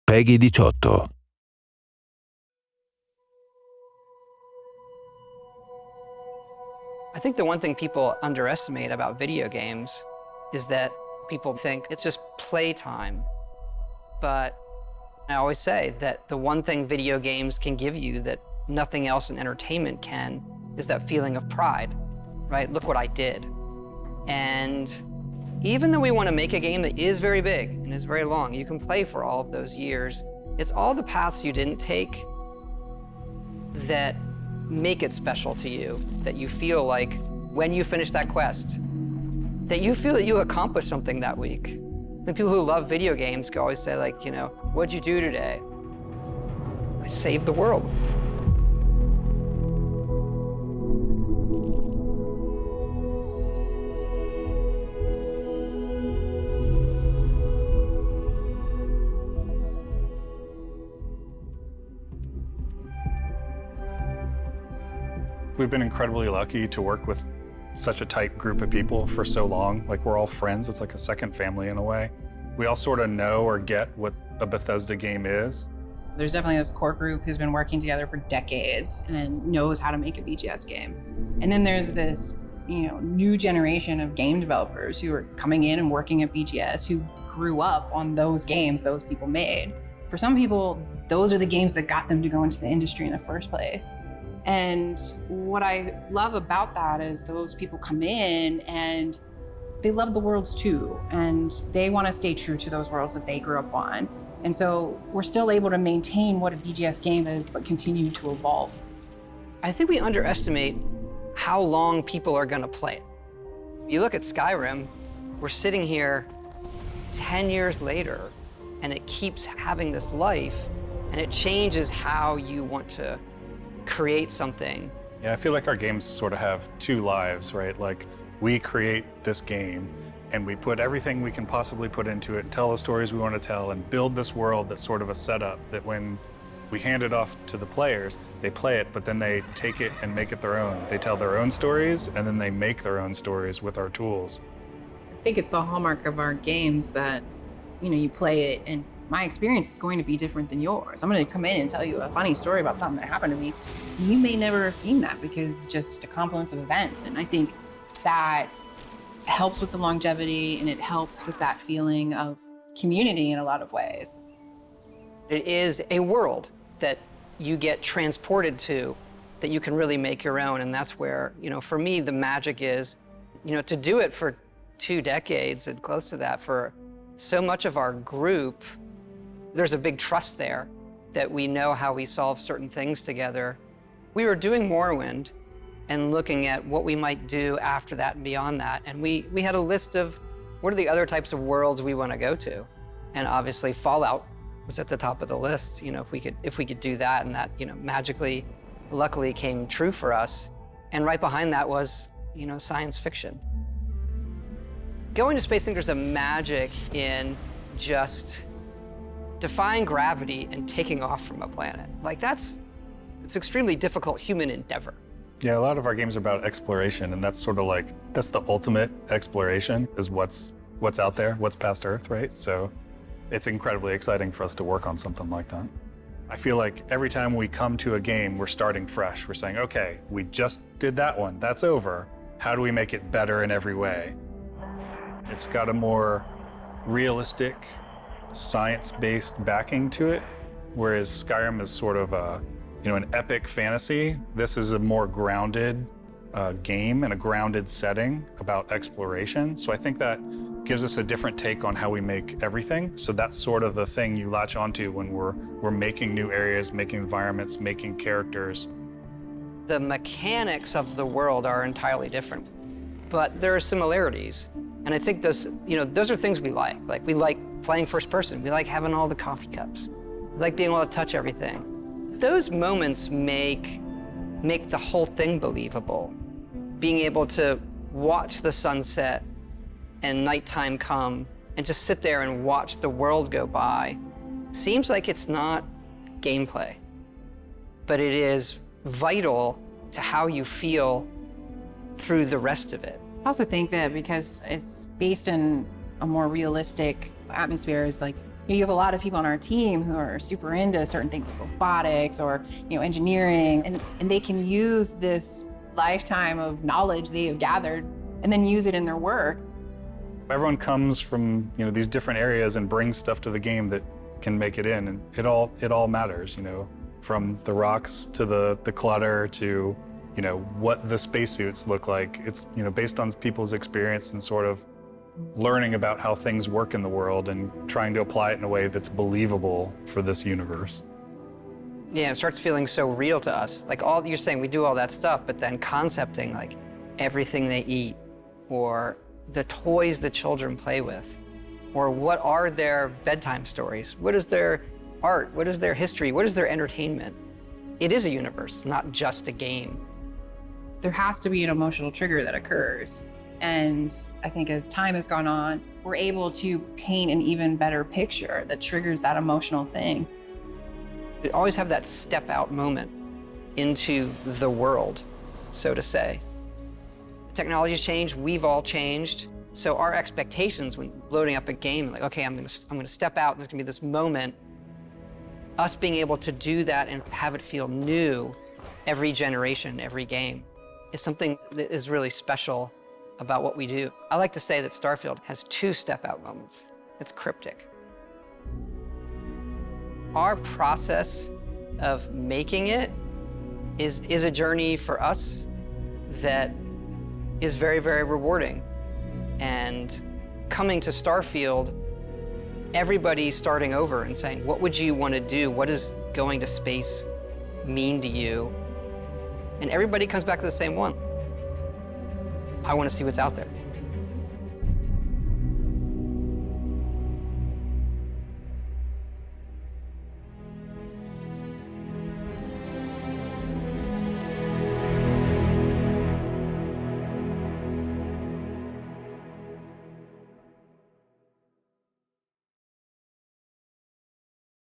PEGI 18. I think the one thing people underestimate about video games is that people think it's just playtime. But I always say that the one thing video games can give you that nothing else in entertainment can is that feeling of pride, right? Look what I did. And even though we want to make a game that is very big and is very long, you can play for all of those years. It's all the paths you didn't take that make it special to you, that you feel like when you finish that quest, that you feel that you accomplished something that week. The people who love video games can always say, like, you know, what'd you do today? I saved the world. We've been incredibly lucky to work with such a tight group of people for so long. Like, we're all friends. It's like a second family in a way. We all sort of know or get what a Bethesda game is. There's definitely this core group who's been working together for decades and knows how to make a BGS game. And then there's this, new generation of game developers who are coming in and working at BGS who grew up on those games those people made. For some people, those are the games that got them to go into the industry in the first place. And what I love about that is those people come in and they love the worlds too, and they want to stay true to those worlds that they grew up on. And so we're still able to maintain what a BGS game is, but continue to evolve. I think we underestimate how long people are going to play it. You look at Skyrim, we're sitting here 10 years later, and it keeps having this life, and it changes how you want to create something. Yeah, I feel like our games sort of have two lives, right? Like, we create this game and we put everything we can possibly put into it and tell the stories we want to tell and build this world that's sort of a setup that when we hand it off to the players, they play it, but then they take it and make it their own. They tell their own stories and then they make their own stories with our tools. I think it's the hallmark of our games that, you play it and my experience is going to be different than yours. I'm going to come in and tell you a funny story about something that happened to me. You may never have seen that because just a confluence of events. And I think that helps with the longevity and it helps with that feeling of community in a lot of ways. It is a world that you get transported to that you can really make your own. And that's where, for me, the magic is, to do it for 2 decades and close to that for so much of our group. There's a big trust there that we know how we solve certain things together. We were doing Morrowind and looking at what we might do after that and beyond that. And we had a list of what are the other types of worlds we want to go to. And obviously Fallout was at the top of the list, if we could do that, and that, magically, luckily came true for us. And right behind that was, science fiction. Going to space, I think there's a magic in just defying gravity and taking off from a planet. Like, it's extremely difficult human endeavor. Yeah, a lot of our games are about exploration, and that's sort of like, that's the ultimate exploration, is what's out there, what's past Earth, right? So it's incredibly exciting for us to work on something like that. I feel like every time we come to a game, we're starting fresh. We're saying, okay, we just did that one, that's over. How do we make it better in every way? It's got a more realistic, science-based backing to it, whereas Skyrim is sort of an epic fantasy. This is a more grounded game and a grounded setting about exploration. So I think that gives us a different take on how we make everything. So that's sort of the thing you latch onto when we're making new areas, making environments, making characters. The mechanics of the world are entirely different, but there are similarities. And I think those are things we like. Like, we like playing first person. We like having all the coffee cups. We like being able to touch everything. Those moments make the whole thing believable. Being able to watch the sunset and nighttime come and just sit there and watch the world go by seems like it's not gameplay, but it is vital to how you feel through the rest of it. I also think that because it's based in a more realistic atmosphere, is like You have a lot of people on our team who are super into certain things like robotics or engineering, and they can use this lifetime of knowledge they have gathered and then use it in their work. Everyone comes from these different areas and brings stuff to the game that can make it in, and it all matters. From the rocks to the clutter to what the spacesuits look like. It's based on people's experience and sort of learning about how things work in the world and trying to apply it in a way that's believable for this universe. Yeah, it starts feeling so real to us. Like you're saying, we do all that stuff, but then concepting like everything they eat, or the toys the children play with, or what are their bedtime stories? What is their art? What is their history? What is their entertainment? It is a universe, not just a game. There has to be an emotional trigger that occurs. And I think as time has gone on, we're able to paint an even better picture that triggers that emotional thing. You always have that step out moment into the world, so to say. Technology's changed, we've all changed. So our expectations when loading up a game, like, okay, I'm gonna step out and there's gonna be this moment. Us being able to do that and have it feel new every generation, every game, is something that is really special about what we do. I like to say that Starfield has 2 step-out moments. It's cryptic. Our process of making it is a journey for us that is very, very rewarding. And coming to Starfield, everybody's starting over and saying, what would you want to do? What does going to space mean to you? And everybody comes back to the same one. I want to see what's out there.